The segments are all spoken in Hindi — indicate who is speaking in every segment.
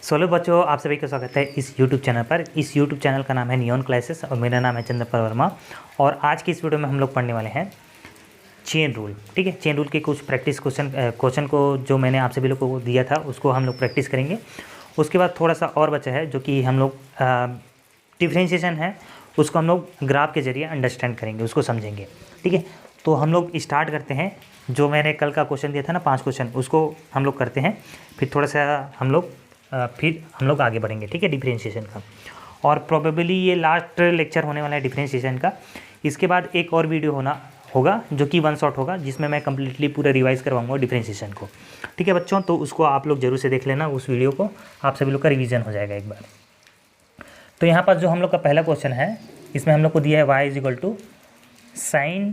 Speaker 1: सोलो बच्चों, आप सभी का स्वागत है इस YouTube चैनल पर। इस YouTube चैनल का नाम है नियॉन क्लासेस और मेरा नाम है चंद्रपाल वर्मा। और आज की इस वीडियो में हम लोग पढ़ने वाले हैं चेन रूल। ठीक है, चेन रूल के कुछ प्रैक्टिस क्वेश्चन को जो मैंने आप सभी लोगों को दिया था उसको हम लोग प्रैक्टिस करेंगे। उसके बाद थोड़ा सा और बचा है जो कि हम लोग डिफ्रेंशिएशन है उसको हम लोग ग्राफ के जरिए अंडरस्टैंड करेंगे, उसको समझेंगे। ठीक है, तो हम लोग स्टार्ट करते हैं। जो मैंने कल का क्वेश्चन दिया था ना 5 क्वेश्चन, उसको हम लोग करते हैं। फिर थोड़ा सा फिर हम लोग आगे बढ़ेंगे। ठीक है, डिफरेंशिएशन का। और प्रोबेबली ये लास्ट लेक्चर होने वाला है डिफरेंशिएशन का। इसके बाद एक और वीडियो होगा जो कि 1 शॉट होगा, जिसमें मैं कम्प्लीटली पूरा रिवाइज़ करवाऊंगा डिफरेंशिएशन को। ठीक है बच्चों, तो उसको आप लोग जरूर से देख लेना, उस वीडियो को। आप सभी लोग का रिवीजन हो जाएगा एक बार। तो यहाँ पर जो हम लोग का पहला क्वेश्चन है, इसमें हम लोग को दिया है y = sin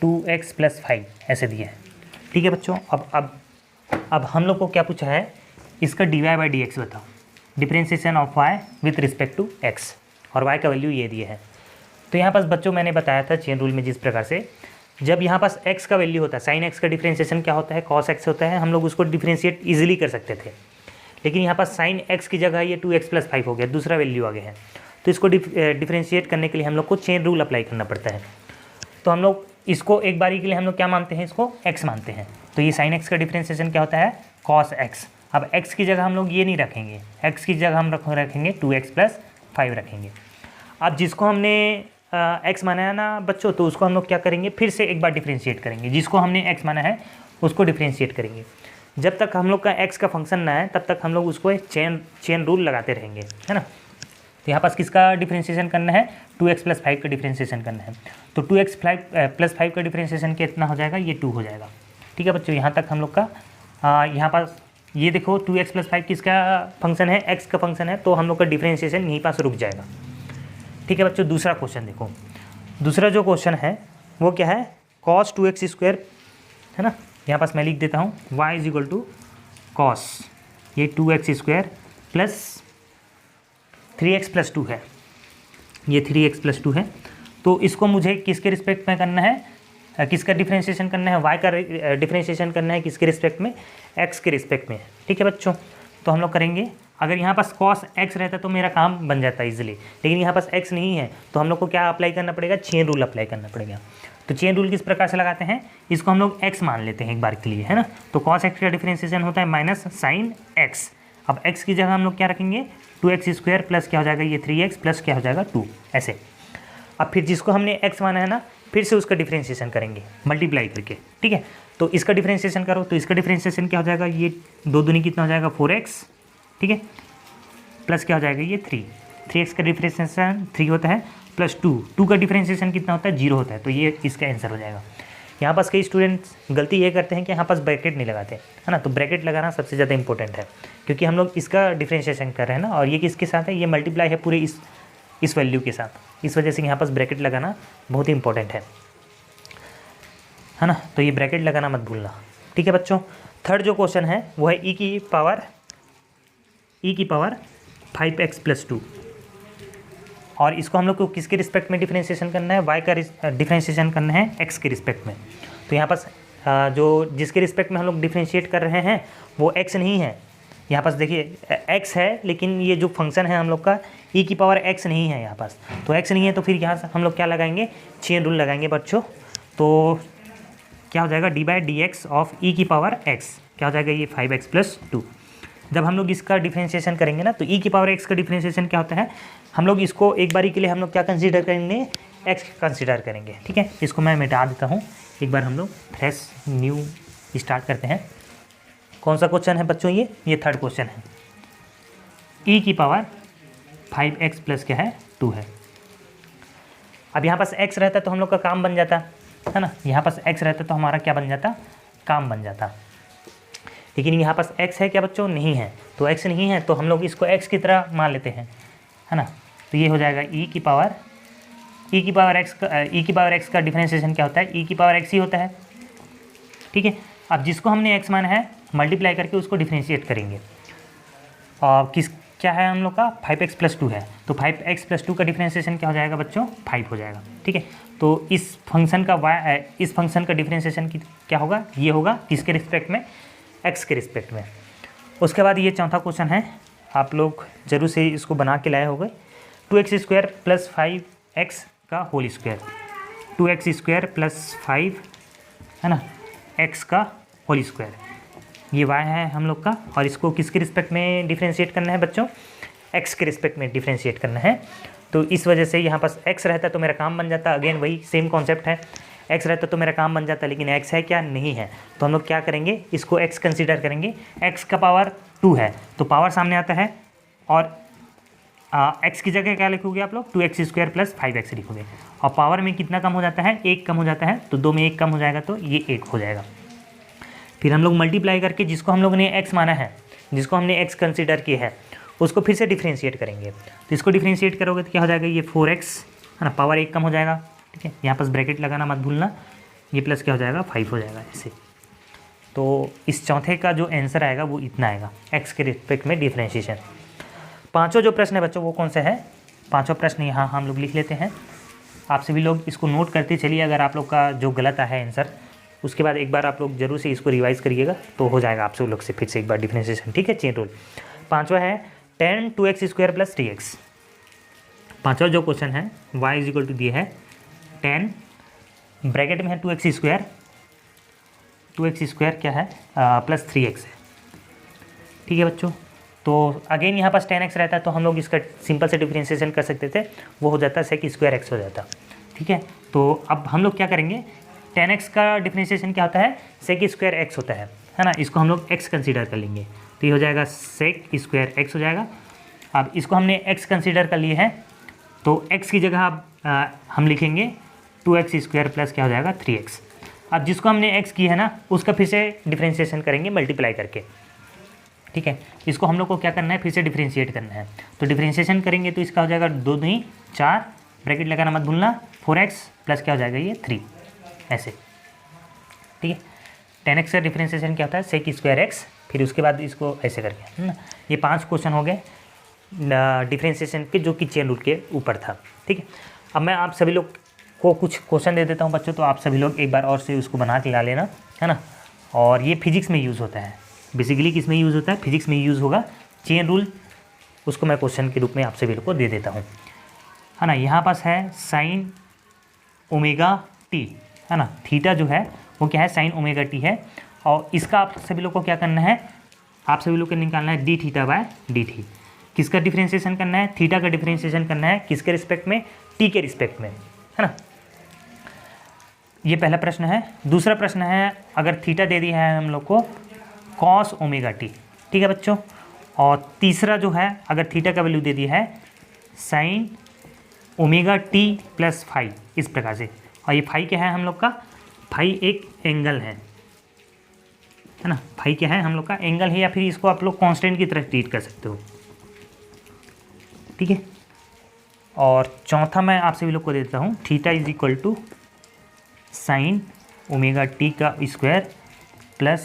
Speaker 1: 2x + 5 ऐसे दिया है। ठीक है बच्चों, अब हम लोग को क्या पूछा है, इसका dy/dx बताओ, differentiation of y with respect to x, और y का वैल्यू ये दिए है। तो यहाँ पास बच्चों मैंने बताया था चेन रूल में जिस प्रकार से, जब यहाँ पास x का वैल्यू होता है, sin x का डिफरेंशिएशन क्या होता है, cos x होता है, हम लोग उसको डिफरेंशिएट ईजिली कर सकते थे। लेकिन यहाँ पास sin x की जगह ये 2x + 5 हो गया, दूसरा वैल्यू आ गया है। तो इसको डिफरेंशिएट करने के लिए हम लोग को चेन रूल अप्लाई करना पड़ता है। तो हम लोग इसको एक बारी के लिए हम लोग क्या मानते हैं, इसको x मानते हैं। तो ये sin x का डिफरेंशिएशन क्या होता है, cos x। अब x की जगह हम लोग ये नहीं रखेंगे, x की जगह हम रखेंगे 2x + 5 रखेंगे। अब जिसको हमने x माना है ना बच्चों, तो उसको हम लोग क्या करेंगे, फिर से एक बार डिफरेंशिएट करेंगे। जिसको हमने x माना है उसको डिफरेंशिएट करेंगे। जब तक हम लोग का x का फंक्शन ना है तब तक हम लोग उसको एक चेन रूल लगाते रहेंगे, है ना। तो यहाँ पास किसका डिफरेंशिएशन करना है, 2x + 5 का डिफरेंशिएशन करना है। तो 2x + 5 का डिफरेंशिएशन कितना हो जाएगा, ये 2 हो जाएगा। ठीक है बच्चों, यहाँ तक हम लोग का यहाँ पास ये देखो 2x + 5 किसका फंक्शन है, x का फंक्शन है। तो हम लोग का डिफरेंशिएशन यहीं पास रुक जाएगा। ठीक है बच्चों, दूसरा क्वेश्चन देखो। दूसरा जो क्वेश्चन है वो क्या है, cos 2x², है ना। यहाँ पास मैं लिख देता हूँ y = cos, ये 2x² + 3x + 2 है, ये 3x + 2 है। तो इसको मुझे किसके रिस्पेक्ट में करना है, किसका डिफरेंशिएशन करना है, y का डिफरेंशिएशन करना है किसके रिस्पेक्ट में, x के रिस्पेक्ट में। ठीक है बच्चों, तो हम लोग करेंगे। अगर यहाँ पास cos x रहता तो मेरा काम बन जाता इजीली, लेकिन यहाँ पास x नहीं है, तो हम लोग को क्या अप्लाई करना पड़ेगा, चेन रूल अप्लाई करना पड़ेगा। तो चेन रूल किस प्रकार से लगाते हैं, इसको हम लोग x मान लेते हैं एक बार के लिए, है ना। तो cos x का डिफरेंशिएशन होता है -sin x। अब x की जगह हम लोग क्या रखेंगे, 2x² प्लस क्या हो जाएगा, ये 3x प्लस क्या हो जाएगा 2, ऐसे। अब फिर जिसको हमने x माना है ना, फिर से उसका डिफरेंशिएशन करेंगे मल्टीप्लाई करके। ठीक है, तो इसका डिफरेंशिएशन करो, तो इसका डिफरेंशिएशन क्या हो जाएगा, ये 2 दूनी कितना हो जाएगा 4x। ठीक है, प्लस क्या हो जाएगा, ये 3x का डिफरेंशिएशन 3 होता है, प्लस 2 का डिफरेंशिएशन कितना होता है, 0 होता है। तो ये इसका आंसर हो जाएगा। यहाँ पास कई स्टूडेंट्स गलती ये करते हैं कि यहाँ पास ब्रैकेट नहीं लगाते, है ना। तो ब्रैकेट लगाना सबसे ज़्यादा इंपॉर्टेंट है, क्योंकि हम लोग इसका डिफरेंशिएशन कर रहे हैं ना, और ये किसके साथ है, ये मल्टीप्लाई है पूरे इस वैल्यू के साथ। इस वजह से यहाँ पास ब्रैकेट लगाना बहुत ही इंपॉर्टेंट है ना। तो ये ब्रैकेट लगाना मत भूलना। ठीक है बच्चों, थर्ड जो क्वेश्चन है वो है e की पावर 5x + 2, और इसको हम लोग को किसके रिस्पेक्ट में डिफरेंशिएशन करना है, y का डिफरेंशिएशन करना है x के रिस्पेक्ट में। तो यहाँ पास जो जिसके रिस्पेक्ट में हम लोग डिफरेंशिएट कर रहे हैं वो x नहीं है। यहाँ पास देखिए x है, लेकिन ये जो फंक्शन है हम लोग का e की पावर x नहीं है यहाँ पास। तो x नहीं है, तो फिर यहाँ से हम लोग क्या लगाएंगे, चेन रूल लगाएंगे बच्चों। तो क्या हो जाएगा, dy/dx ऑफ e की पावर x क्या हो जाएगा, ये 5x + 2। जब हम लोग इसका डिफरेंशिएशन करेंगे ना, तो e की पावर x का डिफरेंशिएशन क्या होता है, हम लोग इसको एक बारी के लिए हम लोग क्या कंसीडर करेंगे, x कंसीडर करेंगे। ठीक है, इसको मैं मिटा देता हूँ। एक बार हम लोग फ्रेश न्यू स्टार्ट करते हैं। कौन सा क्वेश्चन है बच्चों, ये थर्ड क्वेश्चन है। e की पावर 5x + क्या है 2 है। अब यहाँ पास x रहता तो हम लोग का काम बन जाता, है ना। यहाँ पास x रहता तो हमारा क्या बन जाता, काम बन जाता। लेकिन यहाँ पास x है क्या बच्चों, नहीं है। तो x नहीं है तो हम लोग इसको x की तरह मान लेते हैं, है ना। तो ये हो जाएगा e की पावर x का डिफरेंशिएशन क्या होता है, e की पावर x ही होता है। ठीक है, अब जिसको हमने x माना है मल्टीप्लाई करके उसको डिफरेंशिएट करेंगे। और क्या है हम लोग का, 5x + 2 है। तो 5x + 2 का डिफरेंशिएशन क्या हो जाएगा बच्चों, 5 हो जाएगा। ठीक है, तो इस फंक्शन का डिफरेंशिएशन क्या होगा, ये होगा किसके रिस्पेक्ट में, x के रिस्पेक्ट में। उसके बाद ये चौथा क्वेश्चन है, आप लोग जरूर से इसको बना के लाए होंगे। 2x² + 5x का होल स्क्वायर, 2x² + 5 है ना x का होल स्क्वायर, ये y है हम लोग का। और इसको किसके रिस्पेक्ट में डिफ्रेंशिएट करना है बच्चों? x के रिस्पेक्ट में डिफ्रेंशिएट करना है। तो इस वजह से यहाँ पास x रहता तो मेरा काम बन जाता। अगेन वही सेम कॉन्सेप्ट है, x रहता तो मेरा काम बन जाता, लेकिन x है क्या? नहीं है। तो हम लोग क्या करेंगे, इसको x कंसीडर करेंगे। x का पावर 2 है तो पावर सामने आता है, और x की जगह क्या लिखोगे आप लोग? 2x² + 5x लिखोगे। और पावर में कितना कम हो जाता है? 1 कम हो जाता है, तो 2 में 1 कम हो जाएगा तो ये 1 हो जाएगा। फिर हम लोग मल्टीप्लाई करके जिसको हम लोग ने x माना है, जिसको हमने x कंसीडर किया है, उसको फिर से डिफ्रेंशिएट करेंगे। तो इसको डिफ्रेंशिएट करोगे तो क्या हो जाएगा? ये 4x है ना, पावर 1 कम हो जाएगा। ठीक है, यहाँ पास ब्रैकेट लगाना मत भूलना। ये प्लस क्या हो जाएगा? 5 हो जाएगा ऐसे। तो इस चौथे का जो आंसर आएगा वो इतना आएगा, x के रिस्पेक्ट में डिफ्रेंशिएशन। पाँचों जो प्रश्न है बच्चों वो कौन सा है? पाँचों प्रश्न यहाँ हम लोग लिख लेते हैं। आप सभी लोग इसको नोट करते चलिए। अगर आप लोग का जो गलत है आंसर, उसके बाद एक बार आप लोग जरूर से इसको रिवाइज करिएगा तो हो जाएगा आप सब लोग से फिर से एक बार डिफ्रेंशिएशन। ठीक है, चेन रूल। पाँचवा है 10 2x² + 3x। पाँचवा जो क्वेश्चन है y = दिए है 10, ब्रैकेट में है 2x² क्या है + 3x है। ठीक है बच्चों, तो अगेन यहाँ पास 10x रहता है तो हम लोग इसका सिंपल से डिफ्रेंशिएशन कर सकते थे, वो हो जाता sec² x हो जाता। ठीक है, तो अब हम लोग क्या करेंगे, 10x का डिफ्रेंशिएशन क्या होता है? sec² x होता है ना। इसको हम लोग x कंसीडर कर लेंगे तो ये हो जाएगा sec² x हो जाएगा। अब इसको हमने x कंसीडर कर लिए है तो x की जगह अब हम लिखेंगे 2x² + क्या हो जाएगा? 3x। अब जिसको हमने x की है ना, उसका फिर से डिफ्रेंशिएशन करेंगे मल्टीप्लाई करके। ठीक है, इसको हम लोग को क्या करना है? फिर से डिफ्रेंशिएट करना है। तो डिफ्रेंशिएशन करेंगे तो इसका हो जाएगा 2 दूनी 4, ब्रैकेट लगाना मत भूलना, 4x + क्या हो जाएगा? ये 3 ऐसे। ठीक है, 10x का डिफ्रेंशिएशन क्या होता है? sec² x। फिर उसके बाद इसको ऐसे करके, है ना। ये 5 क्वेश्चन हो गए डिफ्रेंशिएशन के, जो कि चेन रूल के ऊपर था। ठीक है, अब मैं आप सभी लोग को कुछ क्वेश्चन दे देता हूँ बच्चों, तो आप सभी लोग एक बार और से उसको बना के ला लेना, है ना। और ये फिजिक्स में यूज़ होता है, बेसिकली किस में यूज़ होता है? फिजिक्स में यूज़ होगा चेन रूल। उसको मैं क्वेश्चन के रूप में आप सभी लोग को दे देता हूँ, है ना। यहाँ पास है sin ωt, है ना। थीटा जो है वो क्या है? sin ωt है। और इसका आप सभी लोग को क्या करना है? आप सभी लोग को निकालना है dθ/dt। किसका डिफ्रेंशिएशन करना है? थीटा का डिफ्रेंशिएशन करना है। किसके रिस्पेक्ट में? t के रिस्पेक्ट में, है ना। ये पहला प्रश्न है। दूसरा प्रश्न है, अगर थीटा दे दिया है हम लोग को cos ωt। ठीक है बच्चों। और तीसरा जो है, अगर थीटा का वैल्यू दे दिया है sin ωt + फाई, इस प्रकार से। और ये फाई क्या है हम लोग का? फाई एक एंगल है ना। फाई क्या है हम लोग का? एंगल है, या फिर इसको आप लोग कांस्टेंट की तरह ट्रीट कर सकते हो। ठीक है, और चौथा मैं आप सभी लोग को देता हूँ, थीटा = sin ωt का स्क्वायर +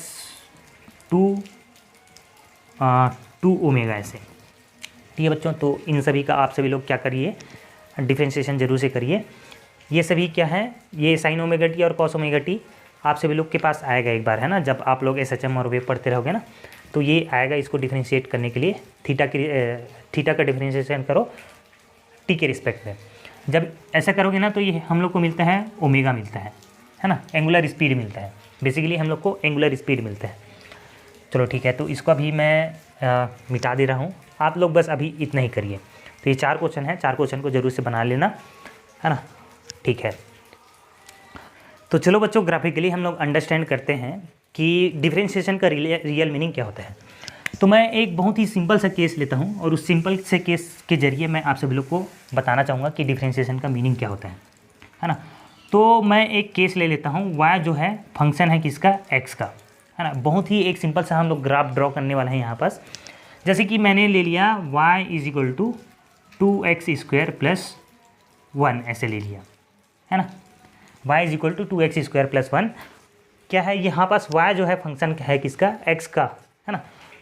Speaker 1: 2 ओमेगा ऐसे। ठीक है बच्चों, तो इन सभी का आप सभी लोग क्या करिए? डिफ्रेंशिएशन जरूर से करिए। ये सभी क्या है? ये sin ωt और cos ωt आप सभी लोग के पास आएगा एक बार, है ना। जब आप लोग SHM और वेव पढ़ते रहोगे ना, तो ये आएगा। इसको डिफ्रेंशिएट करने के लिए थीटा का डिफ्रेंशिएशन करो t के रिस्पेक्ट में। जब ऐसा करोगे ना तो ये हम लोग को मिलता है ओमेगा मिलता है ना। एंगुलर स्पीड मिलता है, बेसिकली हम लोग को एंगुलर स्पीड मिलता है। चलो ठीक है, तो इसको अभी मैं मिटा दे रहा हूँ। आप लोग बस अभी इतना ही करिए। तो ये 4 क्वेश्चन है, 4 क्वेश्चन को जरूर से बना लेना, है ना। ठीक है, तो चलो बच्चों, ग्राफिकली हम लोग अंडरस्टैंड करते हैं कि डिफ्रेंशिएशन का रियल मीनिंग क्या होता है। तो मैं एक बहुत ही सिंपल सा केस लेता हूँ, और उस सिंपल से केस के जरिए मैं आप सभी लोग को बताना चाहूँगा कि डिफ्रेंशिएशन का मीनिंग क्या होता है ना। तो मैं एक केस ले लेता हूँ। y जो है फंक्शन है किसका? x का, है ना। बहुत ही एक सिंपल सा हम लोग ग्राफ ड्रॉ करने वाला है यहाँ पास। जैसे कि मैंने ले लिया y = 2x² + 1 ऐसे ले लिया, है ना। y = 2x² + 1 क्या है? यहाँ पास y जो है फंक्शन है किसका? x का, है ना।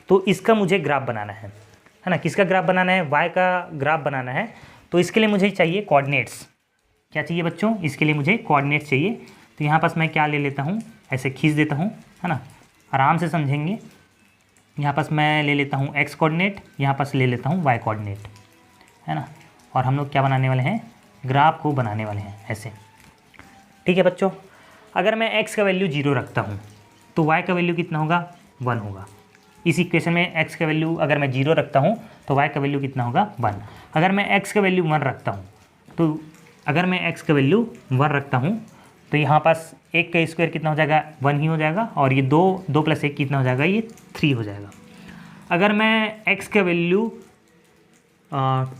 Speaker 1: तो इसका मुझे ग्राफ बनाना है ना। किसका ग्राफ बनाना है? y का ग्राफ बनाना है। तो इसके लिए मुझे चाहिए कोऑर्डिनेट्स। क्या चाहिए बच्चों? इसके लिए मुझे कोऑर्डिनेट्स चाहिए। तो यहाँ पास मैं क्या ले लेता हूँ, ऐसे खींच देता हूँ, है ना। आराम से समझेंगे। यहाँ पास मैं ले लेता हूँ एक्स कोऑर्डिनेट, यहाँ पास ले लेता हूँ वाई कोऑर्डिनेट, है ना। और हम लोग क्या बनाने वाले हैं, ग्राफ को बनाने वाले हैं ऐसे। ठीक है बच्चों, अगर मैं x का वैल्यू 0 रखता हूँ तो y का वैल्यू कितना होगा, 1 होगा। इस इक्वेशन में x का वैल्यू अगर मैं 0 रखता हूँ तो y का वैल्यू कितना होगा, 1। अगर मैं x का वैल्यू 1 रखता हूँ तो यहाँ पास 1 का स्क्वायर कितना हो जाएगा, 1 ही हो जाएगा, और ये 2 + 1 कितना हो जाएगा, ये 3 हो जाएगा। अगर मैं x का वैल्यू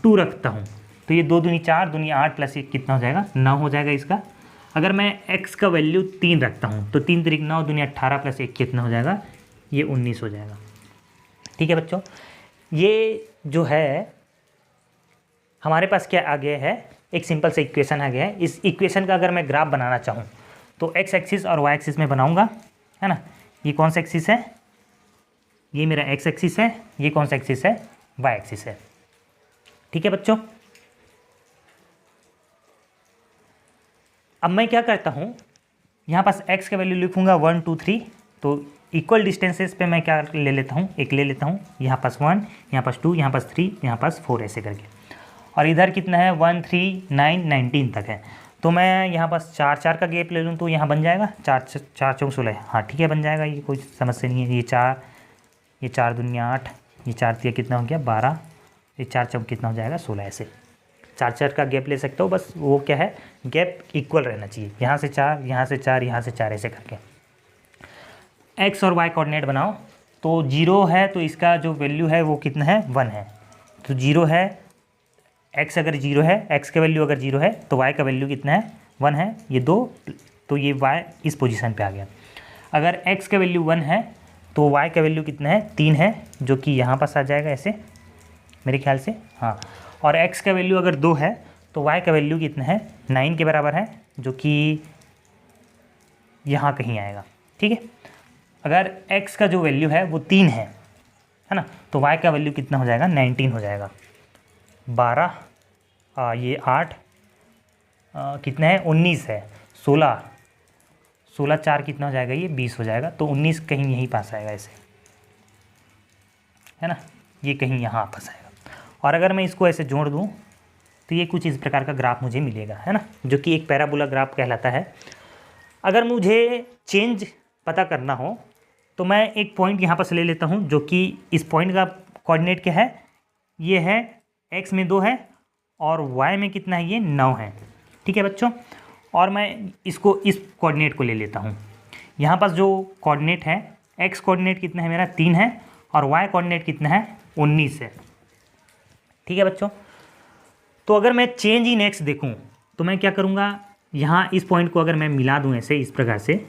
Speaker 1: 2 रखता हूँ तो ये 2 दूनी 4, दूनी 8 + 1 कितना हो जाएगा, 9 हो जाएगा इसका। अगर मैं x का वैल्यू 3 रखता हूँ तो 3 × 9, दूनी 18 + 1 कितना हो जाएगा, ये 19 हो जाएगा। ठीक है बच्चों, ये जो है हमारे पास क्या आ गया है, एक सिंपल सा इक्वेशन आ गया है। इस इक्वेशन का अगर मैं ग्राफ बनाना चाहूँ तो x एक्सिस और y एक्सिस में बनाऊँगा, है ना। ये कौन सा एक्सिस है, ये मेरा x एक्सिस है, ये कौन सा एक्सिस है, y एक्सिस है। ठीक है बच्चों, अब मैं क्या करता हूँ, यहाँ पास x का वैल्यू लिखूँगा 1 2 3, तो इक्वल डिस्टेंसेस पे मैं क्या ले लेता हूँ, एक ले लेता हूँ, यहाँ पास 1, यहाँ पास 2, यहाँ पास 3, यहाँ पास 4 ऐसे करके। और इधर कितना है, 1 3 9 19 तक है। तो मैं यहाँ पास 4 4 का गैप ले लूँ तो यहाँ बन जाएगा 4 4 चौक 16। हाँ ठीक है, बन जाएगा, ये कोई समस्या नहीं है। ये 4 दूनिया 8, ये 4 3 कितना हो गया 12, ये 4 चौक कितना हो जाएगा 16। ऐसे 4 4 का गैप ले सकते हो, बस वो क्या है, गैप इक्वल रहना चाहिए। यहाँ से 4, यहाँ से 4, यहाँ से 4 ऐसे करके। एक्स और वाई कोऑर्डिनेट बनाओ, तो 0 है तो इसका जो वैल्यू है वो कितना है, 1 है। तो 0 है, एक्स अगर 0 है, एक्स का वैल्यू अगर 0 है तो वाई का वैल्यू कितना है, 1 है। ये 2, तो ये वाई इस पोजीशन पे आ गया। अगर एक्स का वैल्यू 1 है तो वाई का वैल्यू कितना है, 3 है, जो कि यहाँ पास आ जाएगा ऐसे मेरे ख्याल से। हाँ, और x का वैल्यू अगर 2 है तो y का वैल्यू कितना है, 9 के बराबर है, जो कि यहाँ कहीं आएगा। ठीक है, अगर x का जो वैल्यू है वो 3 है ना, तो y का वैल्यू कितना हो जाएगा, 19 हो जाएगा। 12 ये 8 कितना है, 19 है, 16 4 कितना हो जाएगा, ये 20 हो जाएगा। तो 19 कहीं यहीं पास आएगा ऐसे, है ना, ये कहीं यहाँ पास आएगा। और अगर मैं इसको ऐसे जोड़ दूँ तो ये कुछ इस प्रकार का ग्राफ मुझे मिलेगा, है ना, जो कि एक पैराबोला ग्राफ कहलाता है। अगर मुझे चेंज पता करना हो तो मैं एक पॉइंट यहाँ पर से ले लेता हूँ, जो कि इस पॉइंट का कोऑर्डिनेट क्या है, ये है x में 2 है और y में कितना है, ये 9 है। ठीक है बच्चों, और मैं इसको इस कोऑर्डिनेट को ले लेता हूँ। यहाँ पास जो कोऑर्डिनेट है, x कोऑर्डिनेट कितना है मेरा, 3 है, और y कोऑर्डिनेट कितना है, 19 है। ठीक है बच्चों, तो अगर मैं चेंज इन x देखूँ तो मैं क्या करूँगा, यहाँ इस पॉइंट को अगर मैं मिला दूँ ऐसे इस प्रकार से,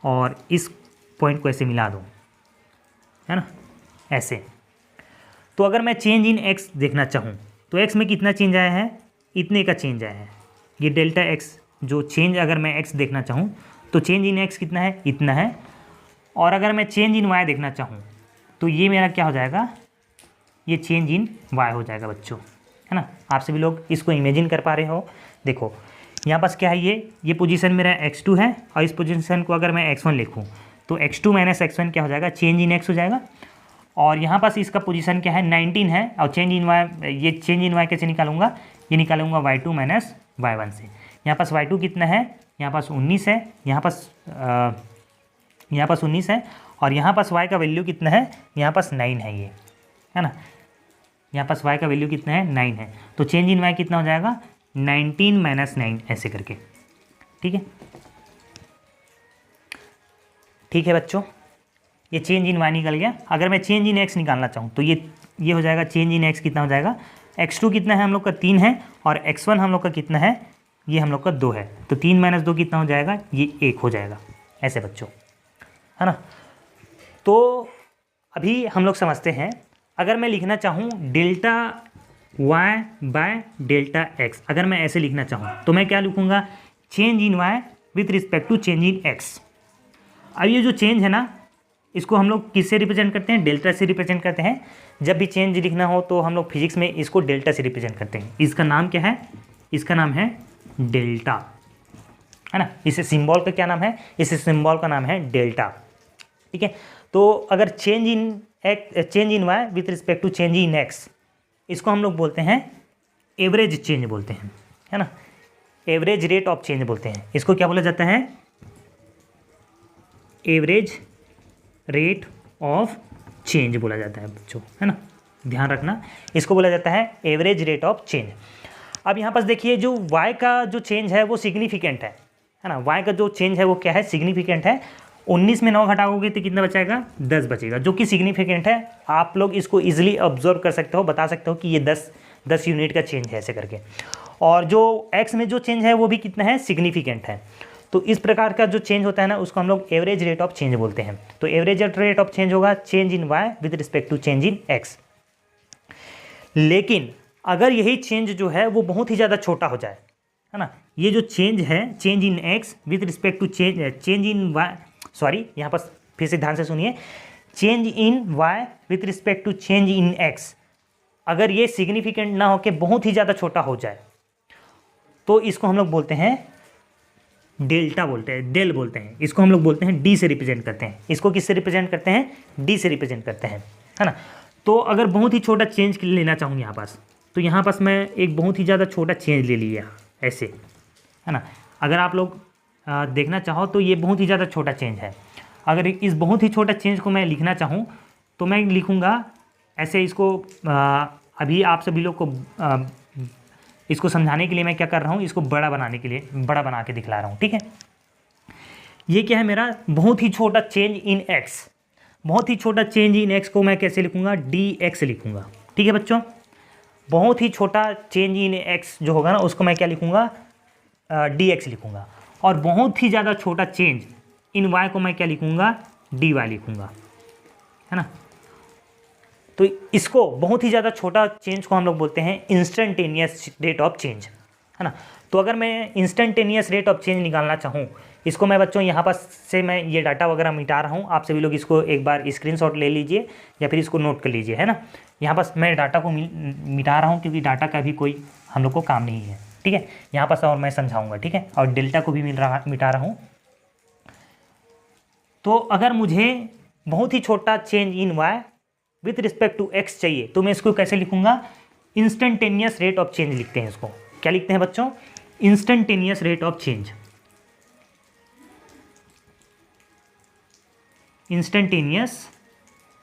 Speaker 1: और इस पॉइंट को ऐसे मिला दूँ, है ना, ऐसे, तो अगर मैं चेंज इन x देखना चाहूँ तो x में कितना चेंज आया है, इतने का चेंज आया है। ये डेल्टा x जो चेंज, अगर मैं x देखना चाहूँ तो चेंज इन x कितना है, इतना है। और अगर मैं चेंज इन y देखना चाहूँ तो ये मेरा क्या हो जाएगा, ये चेंज इन y हो जाएगा बच्चों, है ना। आप सभी लोग इसको इमेजिन कर पा रहे हो। देखो यहाँ पास क्या है, ये पोजीशन मेरा x2 है, और इस पोजीशन को अगर मैं x1 लिखूँ तो x2 - x1 क्या हो जाएगा, चेंज इन x हो जाएगा। और यहाँ पास इसका पोजीशन क्या है, 19 है, और चेंज इन y, ये चेंज इन y कैसे निकालूंगा, ये निकालूंगा y2 - y1 से। यहाँ पास y2 कितना है, यहाँ पास 19 है, यहाँ पास 19 है, और यहाँ पास y का वैल्यू कितना है, यहाँ पास 9 है, ये है ना, यहाँ पास y का वैल्यू कितना है, 9 है। तो चेंज इन y कितना हो जाएगा, 19 - 9 ऐसे करके। ठीक है, ठीक है बच्चों, ये चेंज इन y निकल गया। अगर मैं चेंज इन x निकालना चाहूँ तो ये हो जाएगा, चेंज इन x कितना हो जाएगा, x2 कितना है हम लोग का, 3 है, और x1 हम लोग का कितना है, ये हम लोग का 2 है। तो 3 - 2 कितना हो जाएगा, ये 1 हो जाएगा ऐसे बच्चों, है ना। तो अभी हम लोग समझते हैं, अगर मैं लिखना चाहूँ delta y by delta x, अगर मैं ऐसे लिखना चाहूँ तो मैं क्या लिखूँगा, change in y with respect to change in x। अब ये जो चेंज है ना, इसको हम लोग किससे रिप्रेजेंट करते हैं, डेल्टा से रिप्रेजेंट करते हैं। जब भी चेंज लिखना हो तो हम लोग फिजिक्स में इसको डेल्टा से रिप्रेजेंट करते हैं। इसका नाम क्या है, इसका नाम है डेल्टा, है ना। इस सिंबल का क्या नाम है, इस सिंबल का नाम है डेल्टा। ठीक है, तो अगर change in change in y with respect to change in x, इसको हम लोग बोलते हैं एवरेज चेंज बोलते हैं, है ना, एवरेज रेट ऑफ चेंज बोलते हैं। इसको क्या बोला जाता है? एवरेज रेट ऑफ चेंज बोला जाता है बच्चों, है ना, ध्यान रखना, इसको बोला जाता है एवरेज रेट ऑफ चेंज। अब यहाँ पर देखिए जो y का जो चेंज है वो सिग्निफिकेंट है ना, y का जो चेंज है वो क्या है? सिग्निफिकेंट है। 19 में 9 घटाओगे तो कितना बचेगा? 10 बचेगा, जो कि सिग्निफिकेंट है। आप लोग इसको इजीली ऑब्जर्व कर सकते हो, बता सकते हो कि ये 10 यूनिट का चेंज है ऐसे करके। और जो x में जो चेंज है वो भी कितना है? सिग्निफिकेंट है। तो इस प्रकार का जो चेंज होता है ना उसको हम लोग एवरेज रेट ऑफ चेंज बोलते हैं। तो एवरेज रेट ऑफ चेंज होगा change in y with respect to change in x। लेकिन अगर यही चेंज जो है वो बहुत ही ज़्यादा छोटा हो जाए, है ना, ये जो चेंज है change in x with respect to change in y, sorry यहाँ पर फिर से ध्यान से सुनिए, change in y with respect to change in x, अगर ये सिग्निफिकेंट ना होके बहुत ही ज़्यादा छोटा हो जाए तो इसको हम लोग बोलते हैं डेल्टा बोलते हैं, डेल बोलते हैं। इसको हम लोग बोलते हैं डी से रिप्रेजेंट करते हैं। इसको किससे रिप्रेजेंट करते हैं? डी से रिप्रेजेंट करते हैं, है ना। तो अगर बहुत ही छोटा चेंज लेना चाहूँ यहाँ पास, तो यहाँ पास मैं एक बहुत ही ज़्यादा छोटा चेंज ले लिया ऐसे, है ना। अगर आप लोग देखना चाहो तो ये बहुत ही ज़्यादा छोटा चेंज है। अगर इस बहुत ही छोटा चेंज को मैं लिखना चाहूँ तो मैं लिखूँगा ऐसे। इसको अभी आप सभी लोग को इसको समझाने के लिए मैं क्या कर रहा हूँ, इसको बड़ा बनाने के लिए बड़ा बना के दिखला रहा हूँ, ठीक है। ये क्या है? मेरा बहुत ही छोटा चेंज इन x। बहुत ही छोटा चेंज इन x को मैं कैसे लिखूँगा? dx लिखूँगा, ठीक है बच्चों। बहुत ही छोटा चेंज इन x जो होगा ना उसको मैं क्या लिखूँगा? dx लिखूँगा। और बहुत ही ज़्यादा छोटा चेंज इन y को मैं क्या लिखूँगा? dy लिखूँगा, है ना। तो इसको बहुत ही ज़्यादा छोटा चेंज को हम लोग बोलते हैं इंस्टेंटेनियस रेट ऑफ चेंज, है ना। तो अगर मैं इंस्टेंटेनियस रेट ऑफ चेंज निकालना चाहूँ, इसको मैं बच्चों यहाँ पर से मैं ये डाटा वगैरह मिटा रहा हूँ। आप सभी लोग इसको एक बार स्क्रीनशॉट ले लीजिए या फिर इसको नोट कर लीजिए, है ना। यहाँ पर मैं डाटा को मिटा रहा हूँ क्योंकि डाटा का भी कोई हम लोग को काम नहीं है, ठीक है। यहाँ पर और मैं समझाऊँगा, ठीक है। और डेल्टा को भी मिटा रहा हूँ। तो अगर मुझे बहुत ही छोटा change in y with respect to x चाहिए तो मैं इसको कैसे लिखूंगा? इंस्टेंटेनियस रेट ऑफ चेंज लिखते हैं। इसको क्या लिखते हैं बच्चों? Instantaneous rate of change. Instantaneous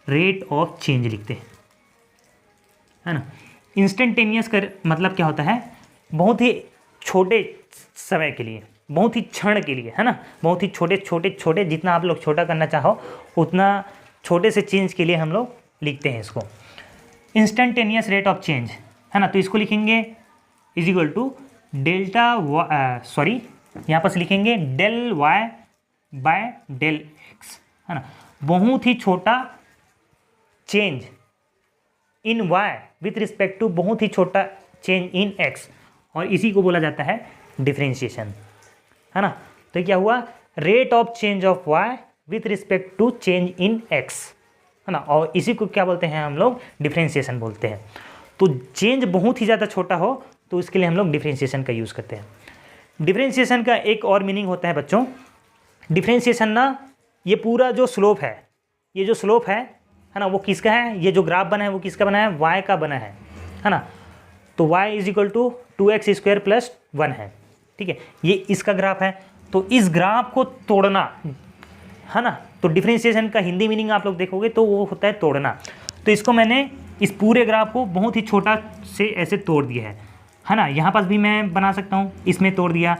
Speaker 1: rate of change लिखते हैं, है ना। इंस्टेंटेनियस का मतलब क्या होता है? बहुत ही छोटे समय के लिए, बहुत ही क्षण के लिए, है ना। बहुत ही छोटे जितना आप लोग छोटा करना चाहो उतना छोटे से चेंज के लिए हम लोग लिखते हैं इसको इंस्टेंटेनियस रेट ऑफ चेंज, है ना। तो इसको लिखेंगे is equal to delta sorry यहाँ पर लिखेंगे del y by del x, है ना। बहुत ही छोटा change in y with respect to बहुत ही छोटा चेंज इन एक्स, और इसी को बोला जाता है डिफरेंशिएशन, है ना। तो क्या हुआ? Rate of change of y with respect to change in x, है ना। और इसी को क्या बोलते हैं हम लोग? डिफरेंशिएशन बोलते हैं। तो चेंज बहुत ही ज़्यादा छोटा हो तो इसके लिए हम लोग डिफरेंशिएशन का यूज़ करते हैं। डिफरेंशिएशन का एक और मीनिंग होता है बच्चों, डिफरेंशिएशन ना ये पूरा जो स्लोप है, ये जो स्लोप है ना, वो किसका है? ये जो ग्राफ बना है वो किसका बना है? वाई का बना है ना। तो y is equal to 2x² + 1 है, ठीक है। ये इसका ग्राफ है। तो इस ग्राफ को तोड़ना, है ना। तो डिफरेंशिएशन का हिंदी मीनिंग आप लोग देखोगे तो वो होता है तोड़ना। तो इसको मैंने इस पूरे ग्राफ को बहुत ही छोटा से ऐसे तोड़ दिया है ना। यहाँ पास भी मैं बना सकता हूँ, इसमें तोड़ दिया,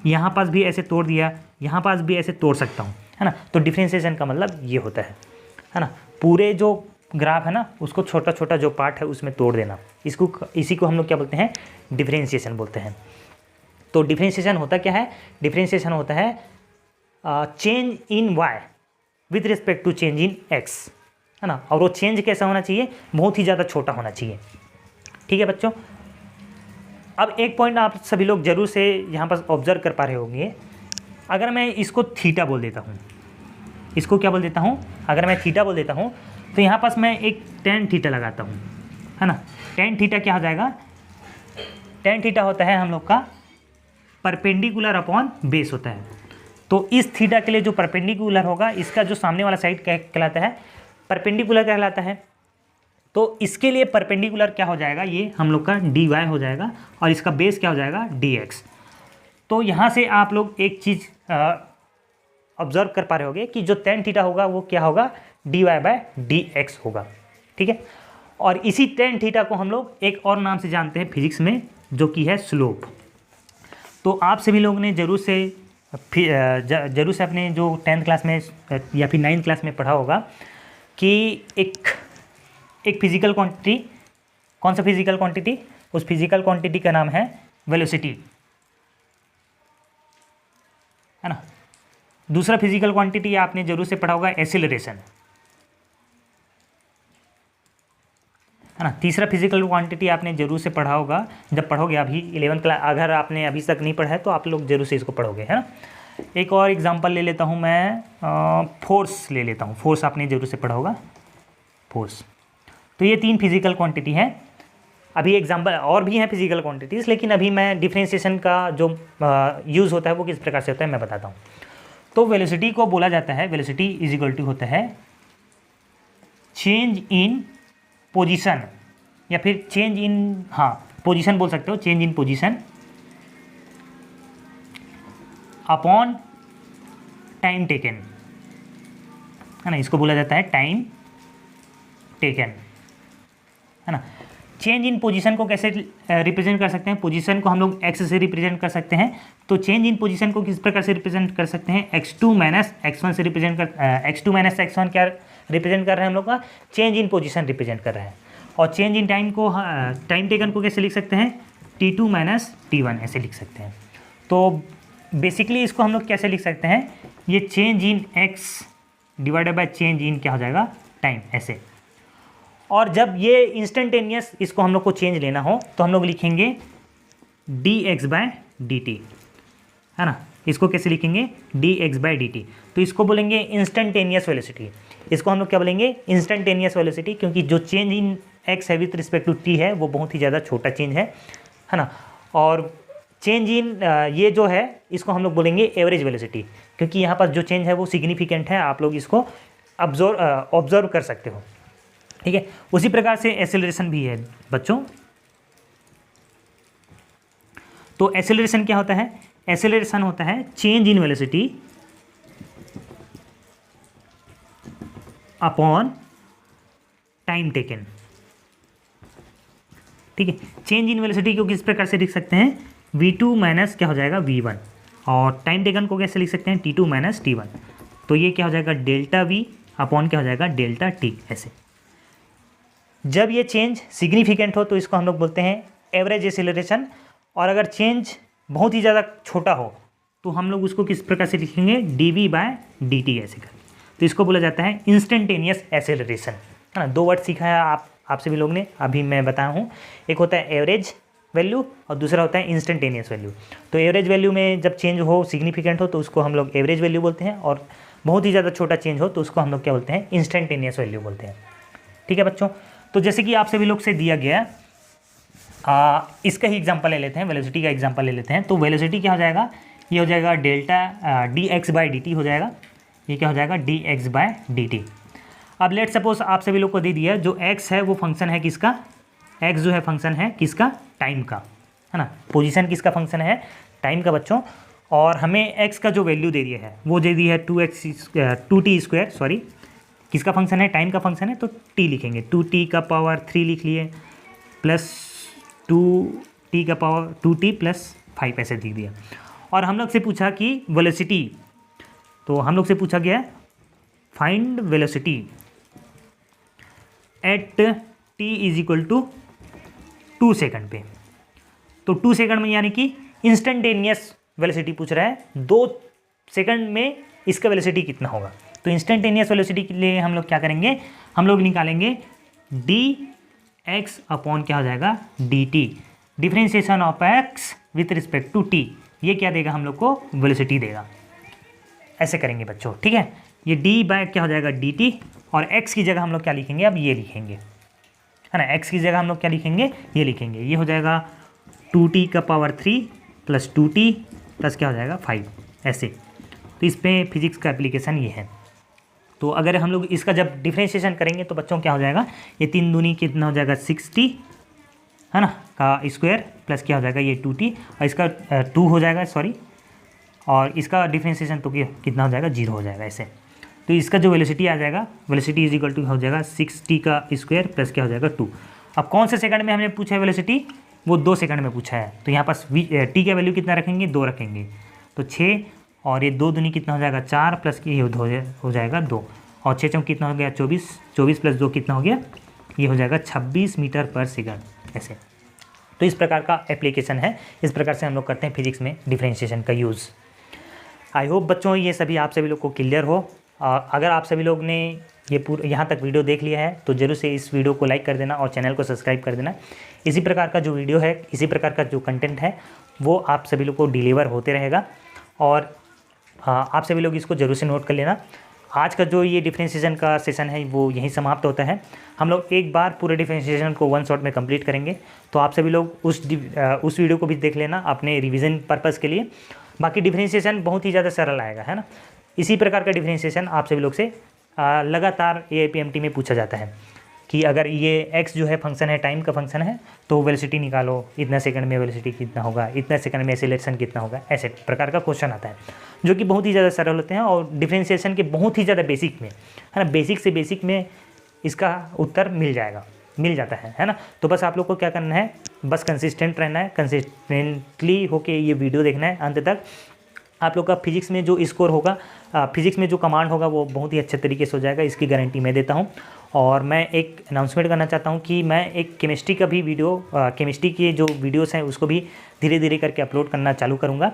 Speaker 1: यहाँ पास भी ऐसे तोड़ दिया, यहाँ पास भी ऐसे तोड़ सकता हूँ, है ना। तो डिफरेंशिएशन का मतलब ये होता है ना। पूरे जो ग्राफ है ना उसको छोटा छोटा जो पार्ट है उसमें तोड़ देना, इसी को हम लोग क्या बोलते हैं? डिफरेंशिएशन बोलते हैं। तो डिफरेंशिएशन होता क्या है? डिफरेंशिएशन होता है change in y with respect to change in x, है ना। और वो चेंज कैसा होना चाहिए? बहुत ही ज़्यादा छोटा होना चाहिए, ठीक है बच्चों। अब एक पॉइंट आप सभी लोग जरूर से यहाँ पर ऑब्जर्व कर पा रहे होंगे। अगर मैं इसको थीटा बोल देता हूँ, इसको क्या बोल देता हूँ? अगर मैं थीटा बोल देता हूँ तो यहाँ पास मैं एक टेन थीटा लगाता हूँ, है ना। टेन थीटा क्या हो जाएगा? टेन थीटा होता है हम लोग का परपेंडिकुलर अपॉन बेस होता है। तो इस थीटा के लिए जो परपेंडिकुलर होगा इसका जो सामने वाला साइड कहलाता है परपेंडिकुलर कहलाता है। तो इसके लिए परपेंडिकुलर क्या हो जाएगा, ये हम लोग का dy हो जाएगा और इसका बेस क्या हो जाएगा dx। तो यहाँ से आप लोग एक चीज़ ऑब्जर्व कर पा रहे होगे कि जो tan थीटा होगा वो क्या होगा, dy/dx होगा, ठीक है। और इसी tan थीटा को हम लोग एक और नाम से जानते हैं फिजिक्स में, जो कि है स्लोप। तो आप सभी लोगों ने जरूर से अपने जो 10th क्लास में या फिर 9th क्लास में पढ़ा होगा कि एक फिजिकल क्वांटिटी, कौन सा फिजिकल क्वांटिटी, उस फिजिकल क्वांटिटी का नाम है वेलोसिटी, है ना। दूसरा फिजिकल क्वांटिटी आपने जरूर से पढ़ा होगा एक्सीलरेशन, है ना। तीसरा फिजिकल क्वांटिटी आपने जरूर से पढ़ा होगा, जब पढ़ोगे अभी 11th क्लास, अगर आपने अभी तक नहीं पढ़ा है तो आप लोग जरूर से इसको पढ़ोगे, है ना। एक और एग्जांपल ले लेता हूँ मैं, फोर्स ले लेता हूँ। फोर्स आपने जरूर से पढ़ा होगा, फोर्स। तो ये 3 फिजिकल क्वांटिटी हैं। अभी एग्जांपल और भी हैं फिजिकल क्वांटिटीज़, लेकिन अभी मैं डिफ्रेंशिएशन का जो यूज़ होता है वो किस प्रकार से होता है मैं बताता हूँ। तो वेलोसिटी को बोला जाता है, वेलोसिटी इज इक्वल टू होता है चेंज इन पोजीशन, या फिर चेंज इन, हाँ पोजीशन बोल सकते हो, change in position upon time taken, है ना। इसको बोला जाता है टाइम टेकन, है ना। चेंज इन पोजीशन को कैसे रिप्रेजेंट कर सकते हैं, पोजीशन को हम लोग x से रिप्रेजेंट कर सकते हैं। तो चेंज इन पोजीशन को किस प्रकार से रिप्रेजेंट कर सकते हैं, x2 माइनस x1 से रिप्रेजेंट कर, x2 माइनस x1 क्या रिप्रेजेंट कर रहे हैं हम लोग का, चेंज इन पोजीशन रिप्रेजेंट कर रहे हैं। और चेंज इन टाइम को, टाइम टेकन को कैसे लिख सकते हैं, t2 माइनस t1 ऐसे लिख सकते हैं। तो बेसिकली इसको हम लोग कैसे लिख सकते हैं, ये change in x divided by change in क्या हो जाएगा, टाइम, ऐसे। और जब ये इंस्टेंटेनियस इसको हम लोग को चेंज लेना हो तो हम लोग लिखेंगे dx/dt, है ना। इसको कैसे लिखेंगे, dx/dt। तो इसको बोलेंगे इंस्टेंटेनियस वेलोसिटी। इसको हम लोग क्या बोलेंगे, इंस्टेंटेनियस वेलोसिटी, क्योंकि जो चेंज इन x है विथ रिस्पेक्ट टू t है वो बहुत ही ज़्यादा छोटा चेंज है ना। और चेंज इन ये जो है इसको हम लोग बोलेंगे एवरेज वेलोसिटी, क्योंकि यहाँ पर जो चेंज है वो सिग्निफिकेंट है, आप लोग इसको ऑब्जर्व कर सकते हो, ठीक है। उसी प्रकार से एक्सेलरेशन भी है बच्चों। तो एक्सेलरेशन क्या होता है, एक्सेलरेशन होता है change in velocity upon time taken, ठीक है। चेंज इन वेलोसिटी को किस प्रकार से लिख सकते हैं, v2 माइनस क्या हो जाएगा v1, और टाइम टेकन को कैसे लिख सकते हैं, t2 माइनस t1। तो ये क्या हो जाएगा डेल्टा v अपॉन क्या हो जाएगा डेल्टा t, ऐसे। जब ये चेंज सिग्निफिकेंट हो तो इसको हम लोग बोलते हैं एवरेज एक्सेलरेशन, और अगर चेंज बहुत ही ज़्यादा छोटा हो तो हम लोग उसको किस प्रकार से लिखेंगे, dv/dt ऐसे करके। तो इसको बोला जाता है इंस्टेंटेनियस एक्सेलरेशन, है ना। 2 वर्ड सीखा है आप सभी लोग ने, अभी मैं बताया हूँ। एक होता है एवरेज वैल्यू और दूसरा होता है इंस्टेंटेनियस वैल्यू। तो एवरेज वैल्यू में जब चेंज हो, सिग्निफिकेंट हो, तो उसको हम लोग एवरेज वैल्यू बोलते हैं, और बहुत ही ज़्यादा छोटा चेंज हो तो उसको हम लोग क्या बोलते हैं, इंस्टेंटेनियस वैल्यू बोलते हैं, ठीक है बच्चों। तो जैसे कि आप सभी लोग से दिया गया, इसका ही एग्जांपल ले लेते हैं, वेलोसिटी का एग्जांपल ले लेते हैं। तो वेलोसिटी क्या हो जाएगा, ये हो जाएगा डेल्टा dx/dt हो जाएगा, ये क्या हो जाएगा dx/dt। अब लेट सपोज आप सभी लोग को दे दिया जो x है वो फंक्शन है किसका, x जो है फंक्शन है किसका, टाइम का, है ना। पोजीशन किसका फंक्शन है, टाइम का बच्चों। और हमें x का जो वैल्यू दे दिया है वो दे दी है 2t², सॉरी किसका फंक्शन है, टाइम का फंक्शन है, तो t लिखेंगे, 2t⁻³ लिख लिए, प्लस 2t⁻5 ऐसे लिख दिया। और हम लोग से पूछा कि वेलोसिटी, तो हम लोग से पूछा गया find velocity at t = 2 second पे। तो 2 सेकंड में यानी कि इंस्टेंटेनियस वेलोसिटी पूछ रहा है, 2 सेकंड में इसका वेलोसिटी कितना होगा। तो इंस्टेंटेनियस वेलोसिटी के लिए हम लोग क्या करेंगे, हम लोग निकालेंगे dx अपॉन क्या हो जाएगा dt, differentiation of x with respect to t। ये क्या देगा हम लोग को, वेलोसिटी देगा। ऐसे करेंगे बच्चों, ठीक है। ये d क्या हो जाएगा dt, और x की जगह हम लोग क्या लिखेंगे, अब ये लिखेंगे, है ना। x की जगह हम लोग क्या लिखेंगे, ये लिखेंगे। ये हो जाएगा 2t⁻³ प्लस 2t प्लस क्या हो जाएगा 5, ऐसे। तो इस पर फिजिक्स का एप्लीकेशन ये है, तो अगर हम लोग इसका जब डिफ्रेंशिएशन करेंगे तो बच्चों क्या हो जाएगा, ये 3 दूनी कितना हो जाएगा 60 है ना का स्क्वायर प्लस क्या हो जाएगा ये 2t और इसका 2 हो जाएगा सॉरी, और इसका डिफ्रेंशिएशन तो कितना हो जाएगा 0 हो जाएगा ऐसे। तो इसका जो वेलोसिटी आ जाएगा, वेलोसिटी इज इक्वल टू हो जाएगा 6t का स्क्वायर प्लस क्या हो जाएगा 2। अब कौन से सेकंड में हमने पूछा है वेलोसिटी, वो 2 सेकंड में पूछा है। तो यहाँ पास टी का वैल्यू कितना रखेंगे 2 रखेंगे, तो 6 और ये 2 दूनी कितना हो जाएगा 4 प्लस ये हो जाएगा 2 और 6 चौक कितना हो गया 24, 24 प्लस 2 कितना हो गया, ये हो जाएगा 26 मीटर पर सेकंड ऐसे। तो इस प्रकार का एप्लीकेशन है, इस प्रकार से हम लोग करते हैं फिजिक्स में डिफरेंशिएशन का यूज़। आई होप बच्चों ये सभी आप सभी लोग को क्लियर हो। अगर आप सभी लोग ने ये यहाँ तक वीडियो देख लिया है तो जरूर से इस वीडियो को लाइक कर देना और चैनल को सब्सक्राइब कर देना। इसी प्रकार का जो वीडियो है, इसी प्रकार का जो कंटेंट है वो आप सभी लोग को डिलीवर होते रहेगा और आप सभी लोग इसको जरूर से नोट कर लेना। आज का जो ये डिफरेंशिएशन का सेशन है वो यहीं समाप्त होता है। हम लोग एक बार पूरे डिफरेंशिएशन को वन शॉट में कंप्लीट करेंगे, तो आप सभी लोग उस वीडियो को भी देख लेना अपने रिवीजन पर्पज़ के लिए। बाकी डिफरेंशिएशन बहुत ही ज़्यादा सरल आएगा, है ना। इसी प्रकार का डिफरेंशिएशन आप सभी लोग से लगातार AIPMT में पूछा जाता है कि अगर ये x जो है फंक्शन है, टाइम का फंक्शन है, तो वेलोसिटी निकालो, इतना सेकंड में वेलोसिटी कितना होगा, इतना सेकंड में एक्सीलरेशन कितना होगा, ऐसे प्रकार का क्वेश्चन आता है जो कि बहुत ही ज़्यादा सरल होते हैं और डिफरेंशिएशन के बहुत ही ज़्यादा बेसिक में, है ना, बेसिक से बेसिक में इसका उत्तर मिल जाता है ना। तो बस आप लोग को क्या करना है, बस कंसिस्टेंट रहना है, कंसिस्टेंटली होके ये वीडियो देखना है अंत तक। आप लोग का फिजिक्स में जो स्कोर होगा, फिजिक्स में जो कमांड होगा वो बहुत ही अच्छे तरीके से हो जाएगा, इसकी गारंटी मैं देता हूँ। और मैं एक अनाउंसमेंट करना चाहता हूँ कि मैं एक केमिस्ट्री का भी वीडियो, केमिस्ट्री के जो वीडियोस हैं उसको भी धीरे धीरे करके अपलोड करना चालू करूँगा।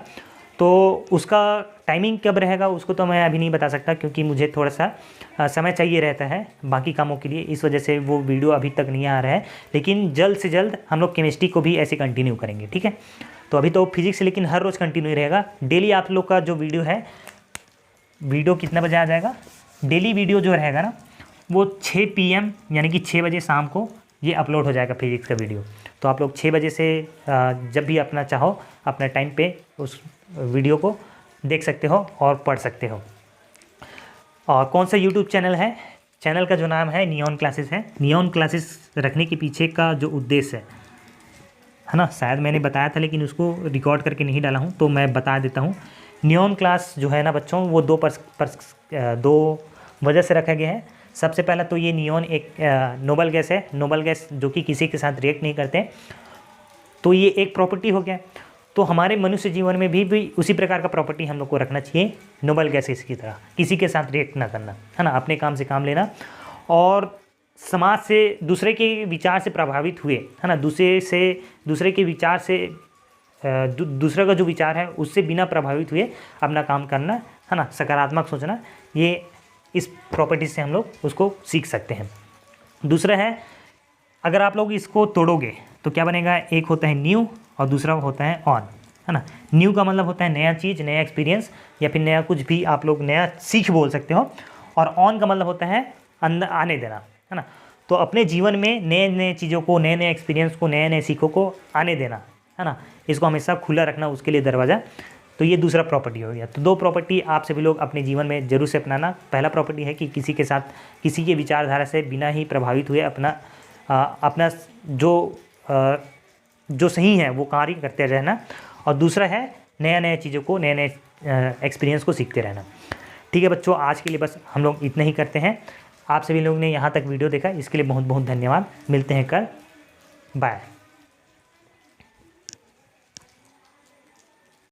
Speaker 1: तो उसका टाइमिंग कब रहेगा उसको तो मैं अभी नहीं बता सकता, क्योंकि मुझे थोड़ा सा समय चाहिए रहता है बाकी कामों के लिए, इस वजह से वो वीडियो अभी तक नहीं आ रहा है। लेकिन जल्द से जल्द हम लोग केमिस्ट्री को भी ऐसे कंटिन्यू करेंगे, ठीक है। तो अभी तो फिजिक्स लेकिन हर रोज़ कंटिन्यू रहेगा। डेली आप लोग का जो वीडियो है, वीडियो कितने बजे आ जाएगा, डेली वीडियो जो रहेगा ना वो 6 PM यानी कि 6 बजे शाम को ये अपलोड हो जाएगा फिजिक्स का वीडियो। तो आप लोग 6 बजे से जब भी अपना चाहो अपना टाइम पे उस वीडियो को देख सकते हो और पढ़ सकते हो। और कौन सा यूट्यूब चैनल है, चैनल का जो नाम है नियॉन क्लासेस है। नियॉन क्लासेस रखने के पीछे का जो उद्देश्य है ना, शायद मैंने बताया था लेकिन उसको रिकॉर्ड करके नहीं डाला हूँ, तो मैं बता देता हूँ। नियॉन क्लास जो है ना बच्चों, वो दो वजह से रखा गया है। सबसे पहला तो ये नियॉन एक नोबल गैस है, नोबल गैस जो कि किसी के साथ रिएक्ट नहीं करते, तो ये एक प्रॉपर्टी हो गया। तो हमारे मनुष्य जीवन में भी उसी प्रकार का प्रॉपर्टी हम लोग को रखना चाहिए, नोबल गैसेस की तरह, किसी के साथ रिएक्ट ना करना, है ना, अपने काम से काम लेना और समाज से दूसरे के विचार से प्रभावित हुए, है ना, दूसरे के विचार से दूसरे का जो विचार है उससे बिना प्रभावित हुए अपना काम करना, है ना, सकारात्मक सोचना, ये इस प्रॉपर्टी से हम लोग उसको सीख सकते हैं। दूसरा है, अगर आप लोग इसको तोड़ोगे तो क्या बनेगा, एक होता है न्यू और दूसरा होता है ऑन, है ना। न्यू का मतलब होता है नया चीज़, नया एक्सपीरियंस या फिर नया कुछ भी आप लोग नया सीख बोल सकते हो, और ऑन का मतलब होता है अंदर आने देना, है ना। तो अपने जीवन में नए नए चीज़ों को, नए नए एक्सपीरियंस को, नए नए सीखों को आने देना, है ना, इसको हमेशा खुला रखना, उसके लिए दरवाज़ा। तो ये दूसरा प्रॉपर्टी हो गया। तो 2 प्रॉपर्टी आप सभी लोग अपने जीवन में जरूर से अपनाना। पहला प्रॉपर्टी है कि किसी के साथ, किसी के विचारधारा से बिना ही प्रभावित हुए अपना जो सही है वो कार्य करते रहना, और दूसरा है नया नया चीज़ों को, नए नए एक्सपीरियंस को सीखते रहना। ठीक है बच्चों, आज के लिए बस हम लोग इतना ही करते हैं। आप सभी लोग ने यहाँ तक वीडियो देखा इसके लिए बहुत बहुत धन्यवाद। मिलते हैं कल, बाय।